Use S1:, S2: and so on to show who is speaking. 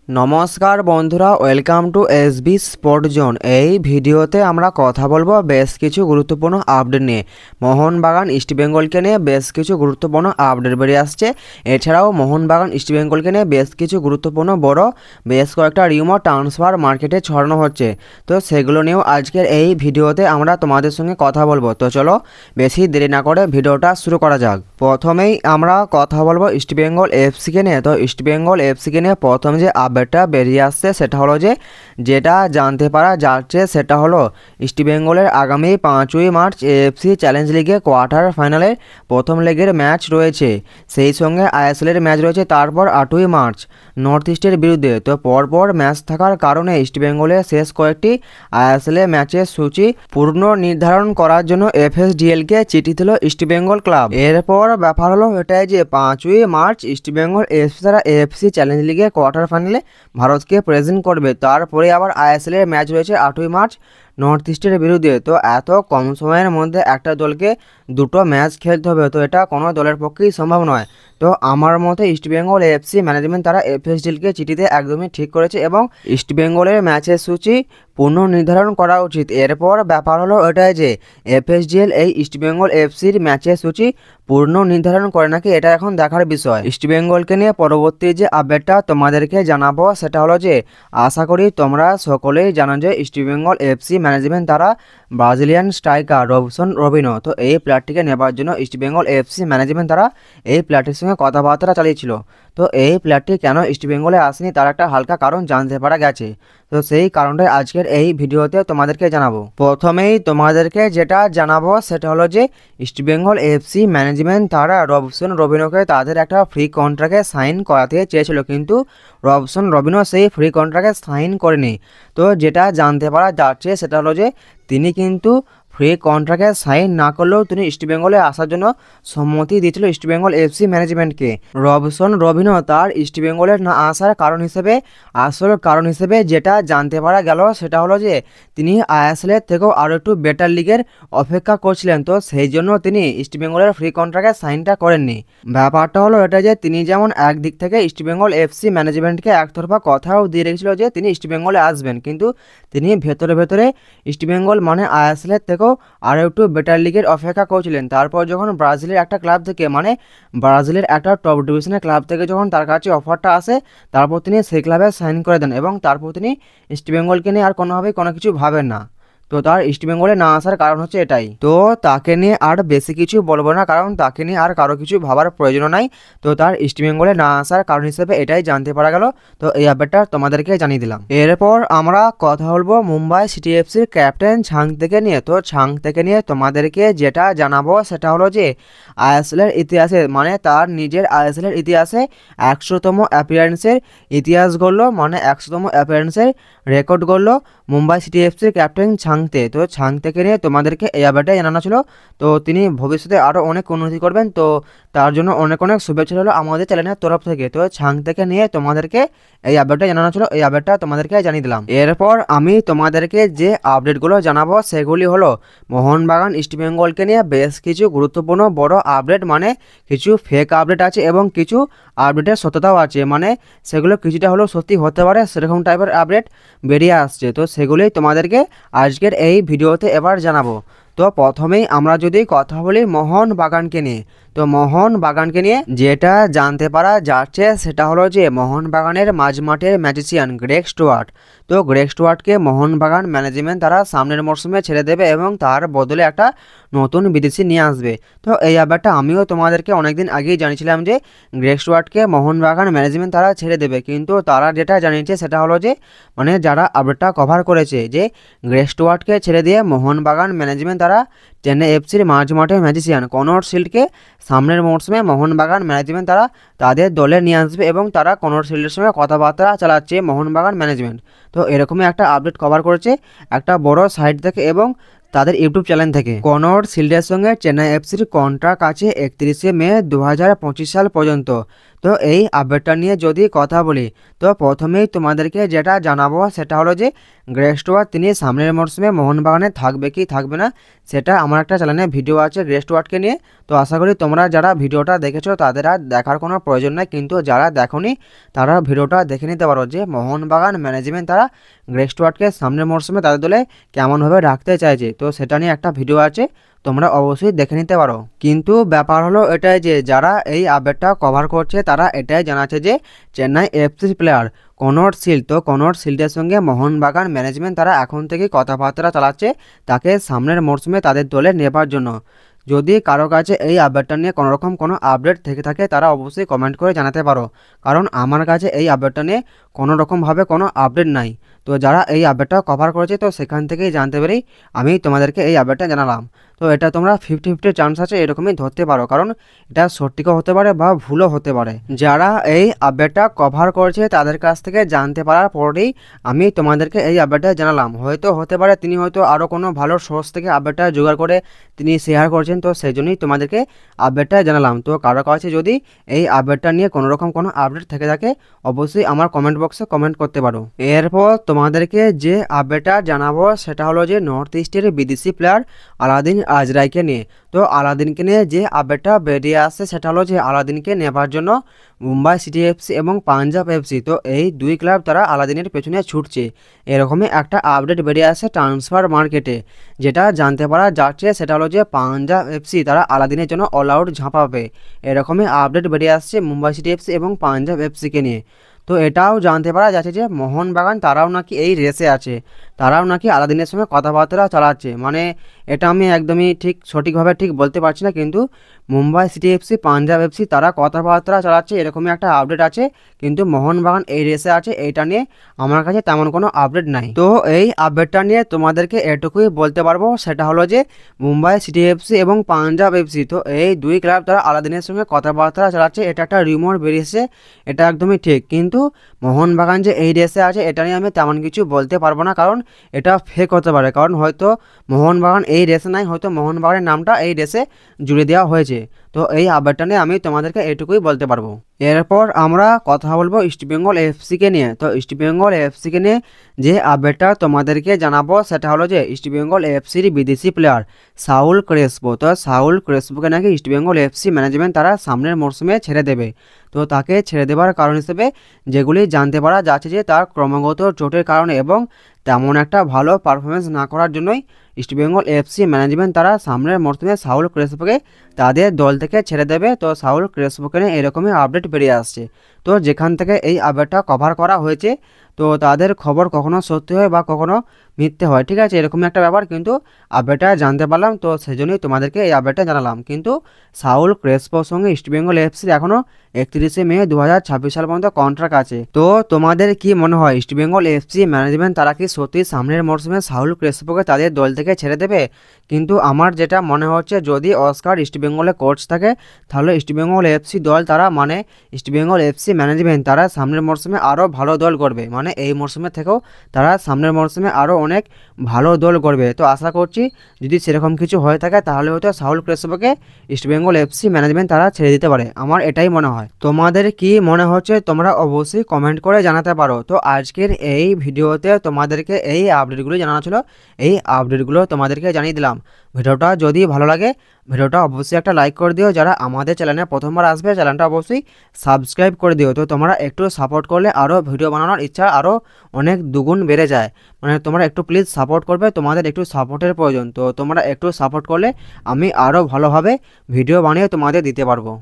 S1: নমস্কার বন্ধুরা, welcome to SB sport zone. এই ভিডিওতে আমরা কথা বলবো বেশ কিছু গুরুত্বপূর্ণ আপডেট নিয়ে। মোহনবাগান ইস্টবেঙ্গলকে নিয়ে বেশ কিছু গুরুত্বপূর্ণ আপডেট বেরিয়ে আসছে। এছাড়াও মোহনবাগান ইস্টবেঙ্গলকে নিয়ে বেশ কিছু গুরুত্বপূর্ণ বেশ কয়েকটা রিউমার ট্রান্সফার মার্কেটে ছড়ানো হচ্ছে। তো সেগুলো নিয়েও আজকের এই ভিডিওতে আমরা তোমাদের সঙ্গে কথা বলবো। তো চলো বেশি দেরি না করে ভিডিওটা শুরু করা যাক। প্রথমেই আমরা কথা বলবো ইস্টবেঙ্গল এফসিকে নিয়ে। তো ইস্টবেঙ্গল এফসিকে নিয়ে প্রথম যে আপডেটটা বেরিয়ে আসছে সেটা হলো যেটা জানতে পারা যাচ্ছে সেটা হলো ইস্টবেঙ্গলের আগামী 5ই মার্চ এএফসি চ্যালেঞ্জ লিগে কোয়ার্টার ফাইনালে প্রথম লেগের ম্যাচ রয়েছে, সেই সঙ্গে আইএসএলের ম্যাচ রয়েছে তারপর 8ই মার্চ নর্থ ইস্টের বিরুদ্ধে। তো পরপর ম্যাচ থাকার কারণে ইস্টবেঙ্গলের শেষ কয়েকটি আইএসএল ম্যাচের সূচি পূর্ণ নির্ধারণ করার জন্য এফএসডিএলকে চিঠি দিল ইস্টবেঙ্গল ক্লাব। এরপর ব্যাপার হলো এটাই যে 5ই মার্চ ইস্টবেঙ্গল এফসি তারা এএফসি চ্যালেঞ্জ লিগে কোয়ার্টার ফাইনালে ভারতকে প্রেজেন্ট করবে। তারপরে আবার আইএসএলের ম্যাচ রয়েছে 8ই মার্চ নর্থ ইস্টের বিরুদ্ধে। তো এত কম সময়ের মধ্যে একটা দলকে দুটো ম্যাচ খেলতে হবে, তো এটা কোনো দলের পক্ষেই সম্ভব নয়। তো আমার মতে ইস্টবেঙ্গল এফসি ম্যানেজমেন্ট তারা এফএসডিএলকে চিঠিতে একদমই ঠিক করেছে এবং ইস্টবেঙ্গলের ম্যাচের সূচি পুনঃ নির্ধারণ করা উচিত। এরপর ব্যাপার হলো এটাই যে এফএসডিএল এই ইস্টবেঙ্গল এফসির ম্যাচের সূচি পূর্ণ নির্ধারণ করে নাকি, এটা এখন দেখার বিষয়। ইস্টবেঙ্গলকে নিয়ে পরবর্তী যে আপডেটটা তোমাদেরকে জানাবো সেটা হলো যে আশা করি তোমরা সকলেই জানো যে ইস্টবেঙ্গল এফসি ম্যানেজমেন্ট তারা ব্রাজিলিয়ান স্ট্রাইকার রবসন রবিনো, তো এই প্লেয়ারটিকে নেবার জন্য ইস্টবেঙ্গল এফসি ম্যানেজমেন্ট তারা এই প্লেয়ারটির সঙ্গে কথাবার্তা চালিয়েছিল। তো এই প্লেয়ারটি কেন ইস্টবেঙ্গলে আসেনি তার একটা হালকা কারণ জানতে পারা গেছে। তো সেই কারণটাই আজকের এই ভিডিওতে তোমাদেরকে জানাবো। প্রথমেই তোমাদেরকে যেটা জানাবো সেটা হলো যে ইস্টবেঙ্গল এফসি ম্যানেজমেন্ট তারা রবসন রবিনোকে তাদের একটা ফ্রি কন্ট্রাক্টে সাইন করাতে চেয়েছিল, কিন্তু রবসন রবিনো সেই ফ্রি কন্ট্রাক্টে সাইন করেনি। তো যেটা জানতে পারা যাচ্ছে সেটা হলো যে তিনি কিন্তু ফ্রি কন্ট্রাক্টে সাইন না করলেও তিনি ইস্টবেঙ্গলে আসার জন্য সম্মতি দিয়েছিল ইস্টবেঙ্গল এফসি ম্যানেজমেন্টকে। রবসন রবিনো তার ইস্টবেঙ্গলের না আসার আসল কারণ হিসেবে যেটা জানতে পারা গেল সেটা হলো যে তিনি আইএসএলের থেকেও আরও একটু বেটার লিগের অপেক্ষা করছিলেন, তো সেই জন্য তিনি ইস্টবেঙ্গলের ফ্রি কন্ট্রাক্টে সাইনটা করেননি। ব্যাপারটা হলো এটা যে তিনি যেমন একদিক থেকে ইস্টবেঙ্গল এফসি ম্যানেজমেন্টকে একতরফা কথাও দিয়ে রেখেছিল যে তিনি ইস্টবেঙ্গলে আসবেন, কিন্তু তিনি ভেতরে ইস্টবেঙ্গল মানে আইএসএলের থেকেও আরও একটু বেটার লিগের অপেক্ষা করছিলেন। তারপর যখন ব্রাজিলের একটা ক্লাব থেকে মানে ব্রাজিলের একটা টপ ডিভিশনের ক্লাব থেকে যখন তার কাছে অফারটা আসে, তারপর তিনি সেই ক্লাবে সাইন করে দেন এবং তারপর তিনি ইস্টবেঙ্গলকে নিয়ে আর কোনোভাবেই কোনো কিছু ভাবেন না। তো তার ইস্টবেঙ্গলে না আসার কারণ হচ্ছে এটাই। তো তাকে নিয়ে আর বেশি কিছু বলবো না, কারণ তাকে নিয়ে আর কারো কিছু ভাবার প্রয়োজন নাই। তো তার ইস্টবেঙ্গলে না আসার কারণ হিসেবে এটাই জানতে পারা গেল। তো এই আপডেটটা তোমাদেরকে জানিয়ে দিলাম। এরপর আমরা কথা বলবো মুম্বাই সিটি এফসির ক্যাপ্টেন ছাংতেকে নিয়ে। তো ছাংতেকে নিয়ে তোমাদেরকে যেটা জানাবো সেটা হলো যে আইএসএলের ইতিহাসে মানে তার নিজের আইএসএলের ইতিহাসে 100তম অ্যাপিয়ারেন্সের ইতিহাস গড়লো, মানে 100তম অ্যাপিয়ারেন্সের রেকর্ড গড়লো মুম্বাই সিটি এফসির ক্যাপ্টেন ছাংতে। তো ছাংতেকে নিয়ে তোমাদেরকে এই আপডেটটাই জানানো ছিল। তো তিনি ভবিষ্যতে আরও অনেক উন্নতি করবেন, তো তার জন্য অনেক শুভেচ্ছা হলো আমাদের চ্যানেলের তরফ থেকে। তো ছাংতেকে নিয়ে তোমাদেরকে এই আপডেটটা জানানো ছিল, এই আপডেটটা তোমাদেরকে জানিয়ে দিলাম। এরপর আমি তোমাদেরকে যে আপডেটগুলো জানাবো সেগুলি হলো মোহনবাগান ইস্টবেঙ্গলকে নিয়ে বেশ কিছু গুরুত্বপূর্ণ বড় আপডেট, মানে কিছু ফেক আপডেট আছে এবং কিছু আপডেটের সত্যতাও আছে, মানে সেগুলো কিছুটা হলেও সত্যি হতে পারে সেরকম টাইপের আপডেট বেরিয়ে আসছে। তো সেগুলোই তোমাদেরকে আজকের এই ভিডিওতে এবার জানাবো। তো প্রথমেই আমরা যদি কথা বলি মোহনবাগানকে নিয়ে, তো মোহনবাগানকে নিয়ে যেটা জানতে পারা যাচ্ছে সেটা হলো যে মোহনবাগানের মাঝমাঠের ম্যাজিশিয়ান গ্রেগ স্টুয়ার্ট, তো গ্রেগ স্টুয়ার্টকে মোহনবাগান ম্যানেজমেন্ট তারা সামনের মরশুমে ছেড়ে দেবে এবং তার বদলে একটা নতুন বিদেশি নিয়ে আসবে। তো এই ব্যাপারটা আমিও তোমাদেরকে অনেকদিন আগেই জানিয়েছিলাম যে গ্রেগ স্টুয়ার্টকে মোহনবাগান ম্যানেজমেন্ট তারা ছেড়ে দেবে, কিন্তু তারা যেটা জানিয়েছে সেটা হলো যে মানে যারা আপডেটটা কভার করেছে যে গ্রেগ স্টুয়ার্টকে ছেড়ে দিয়ে মোহনবাগান ম্যানেজমেন্ট তারা চেন্নাই এফসির মাঝমাঠে ম্যাজিশিয়ান কনর শিল্ডকে সামনের মরশুমে মোহনবাগান ম্যানেজমেন্ট তারা তাদের দলে নিয়ে আসবে এবং তারা কনর শিল্ডের সঙ্গে কথাবার্তা চালাচ্ছে মোহনবাগান ম্যানেজমেন্ট। তো এরকমই একটা আপডেট কভার করেছে একটা বড় সাইট থেকে এবং তাদের ইউটিউব চ্যানেল থেকে। কনর শিল্ডের সঙ্গে চেন্নাই এফসির কন্ট্রাক্ট আছে 31শে মে 2025 সাল পর্যন্ত। তো এই আপডেটটা নিয়ে যদি কথা বলি, তো প্রথমেই তোমাদেরকে যেটা জানাবো সেটা হলো যে গ্রে স্টুয়ার্ট তিনি সামনের মরশুমে মোহনবাগানে থাকবে কি থাকবে না, সেটা আমার একটা চ্যানেলে ভিডিও আছে গ্রে স্টুয়ার্টকে নিয়ে। তো আশা করি তোমরা যারা ভিডিওটা দেখেছো তাদের আর দেখার কোনো প্রয়োজন নেই, কিন্তু যারা দেখোনি তারা ভিডিওটা দেখে নিতে পারো যে মোহনবাগান ম্যানেজমেন্ট তারা গ্রে স্টুয়ার্টকে সামনের মরশুমে তাদের দলে কেমনভাবে রাখতে চাইছে, তো সেটা নিয়ে একটা ভিডিও আছে, তোমরা অবশ্যই দেখে নিতে পারো। কিন্তু ব্যাপার হলো এটাই যে যারা এই আপডেটটা কভার করছে তারা এটাই জানাচ্ছে যে Chennai FC player Connor Shields, তো কনর শিল্ডের সঙ্গে মোহনবাগান ম্যানেজমেন্ট তারা এখন থেকে কথাবার্তা চালাচ্ছে তাকে সামনের মরশুমে তাদের দলে নেবার জন্য। যদি কারো কাছে এই আপডেটটা নিয়ে কোনোরকম কোনো আপডেট থেকে থাকে তারা অবশ্যই কমেন্ট করে জানাতে পারো, কারণ আমার কাছে এই আপডেটটা নিয়ে কোনোরকমভাবে কোনো আপডেট নাই। তো যারা এই আপডেটটা কভার করেছে তো সেখান থেকেই জানতে পেরেই আমি তোমাদেরকে এই আপডেটটা জানালাম। তো এটা তোমরা 50-50 চান্স আছে এরকমই ধরতে পারো, কারণ এটা সঠিকও হতে পারে বা ভুলও হতে পারে। যারা এই আপডেটটা কভার করেছে তাদের কাছ থেকে জানতে পারার পরেই আমি তোমাদেরকে এই আপডেটটা জানালাম। হয়তো হতে পারে তিনি হয়তো আরও কোনো ভালো সোর্স থেকে আপডেটটা জোগাড় করে তিনি শেয়ার করছেন, তো সেই জন্যই তোমাদেরকে আপডেটটা জানালাম। তো কারো কাছে যদি এই আপডেটটা নিয়ে কোনোরকম কোনো আপডেট থেকে থাকে অবশ্যই আমার কমেন্ট বক্সে কমেন্ট করতে পারো। এরপর তোমাদেরকে যে আপডেটটা জানাবো সেটা হলো যে নর্থ ইস্টের বিদেশি প্লেয়ার আলাদিন আজরাইকে নিয়ে। তো আলাদিনকে নিয়ে যে আপডেটটা বেরিয়ে আসছে সেটা হলো যে আলাদিনকে নেবার জন্য মুম্বাই সিটি এফসি এবং পাঞ্জাব এফসি, তো এই দুই ক্লাব তারা আলাদিনের পেছনে ছুটছে, এরকমই একটা আপডেট বেরিয়ে আসছে ট্রান্সফার মার্কেটে। যেটা জানতে পারা যাচ্ছে সেটা হলো যে পাঞ্জাব এফসি তারা আলাদিনের জন্য অল আউট ঝাঁপাবে, এরকমই আপডেট বেরিয়ে আসছে মুম্বাই সিটি এফসি এবং পাঞ্জাব এফসিকে নিয়ে। তো এটাও জানতে পারা যাচ্ছে যে মোহনবাগান তারাও নাকি এই রেসে আছে, তারাও নাকি আলাদিনের সঙ্গে কথাবার্তা চালাচ্ছে। মানে এটা আমি একদমই ঠিক সঠিকভাবে ঠিক বলতে পারছি না, কিন্তু Mumbai city FC Punjab FC তারা কথাবার্তা চালাচ্ছে এরকমই একটা আপডেট আছে, কিন্তু মোহনবাগান এই রেসে আছে এইটা নিয়ে আমার কাছে তেমন কোনো আপডেট নাই। তো এই আপডেটটা নিয়ে তোমাদেরকে এটুকুই বলতে পারবো সেটা হলো যে মুম্বাই সিটি এফসি এবং পাঞ্জাব এফসি, তো এই দুই ক্লাব তারা আলাদিনের সঙ্গে কথাবার্তা চালাচ্ছে, এটা একটা রিউমার বেরিয়েছে, এটা একদমই ঠিক। কিন্তু মোহনবাগান যে এই রেসে আছে এটা নিয়ে আমি তেমন কিছু বলতে পারবো না, কারণ এটা ফেক হতে পারে, কারণ হয়তো মোহনবাগান এই রেসে নাই, হয়তো মোহনবাগানের নামটা এই রেসে জুড়ে দেওয়া হয়েছে। তো এই আপডেটটা নিয়ে আমি তোমাদেরকে এইটুকুই বলতে পারবো। এরপর আমরা কথা বলবো ইস্টবেঙ্গল এফসিকে নিয়ে। তো ইস্টবেঙ্গল এফসিকে নিয়ে যে আপডেটটা তোমাদেরকে জানাবো সেটা হলো যে ইস্টবেঙ্গল এফসির বিদেশি প্লেয়ার সাউল ক্রেসপো, তো সাউল ক্রেসপোকে নাকি ইস্টবেঙ্গল এফসি ম্যানেজমেন্ট তারা সামনের মরশুমে ছেড়ে দেবে। তো তাকে ছেড়ে দেওয়ার কারণ হিসেবে যেগুলি জানতে পারা যাচ্ছে যে তার ক্রমাগত চোটের কারণে এবং তেমন একটা ভালো পারফরমেন্স না করার জন্যই ইস্টবেঙ্গল এফসি ম্যানেজমেন্ট তারা সামনের মরশুমে সাউল ক্রেসপোকে তাদের দল থেকে ছেড়ে দেবে। তো সাউল ক্রেসপোকে নিয়ে এরকমই আপডেট বেরিয়ে আসছে। তো যেখান থেকে এই আপডেটটা কভার করা হয়েছে তো তাদের খবর কখনো সত্যি হয় বা কখনো মিথ্যে হয়, ঠিক আছে, এরকমই একটা ব্যাপার, কিন্তু আপডেটটা জানতে পারলাম তো সেই জন্যই তোমাদেরকে এই আপডেটটা জানালাম। কিন্তু সাউল ক্রেসপোর সঙ্গে ইস্টবেঙ্গল এফসির এখনও 31শে মে 2026 সাল পর্যন্ত কন্ট্রাক্ট আছে। তো তোমাদের কি মনে হয় ইস্টবেঙ্গল এফসি ম্যানেজমেন্ট তারা কি সত্যি সামনের মরশুমে সাউল ক্রেসপোকে তাদের দল থেকে ছেড়ে দেবে? কিন্তু আমার যেটা মনে হচ্ছে যদি অস্কার ইস্টবেঙ্গলে কোচ থাকে তাহলে ইস্টবেঙ্গল এফসি দল তারা মানে ইস্টবেঙ্গল এফসি ম্যানেজমেন্ট তারা সামনের মরশুমে আরও ভালো দল করবে, মানে এই মরশুমে থেকেও তারা সামনের মরশুমে আরও অনেক ভালো দল করবে। তো আশা করছি যদি সেরকম কিছু হয়ে থাকে তাহলে হয়তো সাউল ক্রেসপোকে ইস্টবেঙ্গল এফসি ম্যানেজমেন্ট তারা ছেড়ে দিতে পারে, আমার এটাই মনে হয়। তোমাদের কি মনে হচ্ছে তোমরা অবশ্যই কমেন্ট করে জানাতে পারো। তো আজকের এই ভিডিওতে তোমাদেরকে এই আপডেটগুলো জানানো ছিল, এই আপডেটগুলো তোমাদেরকে জানিয়ে দিলাম। ভিডিওটা যদি ভালো লাগে ভিডিওটা অবশ্যই একটা লাইক করে দিও, যারা আমাদের চ্যানেলে প্রথমবার আসবে চ্যানেলটা অবশ্যই সাবস্ক্রাইব করে দিও। তো তোমরা একটু সাপোর্ট করলে আরও ভিডিও বানানোর ইচ্ছা আরও অনেক দুগুণ বেড়ে যায়, মানে তোমরা একটু প্লিজ সাপোর্ট করবে, তোমাদের একটু সাপোর্টের প্রয়োজন। তো তোমরা একটু সাপোর্ট করলে আমি আরও ভালোভাবে ভিডিও বানিয়ে তোমাদের দিতে পারবো।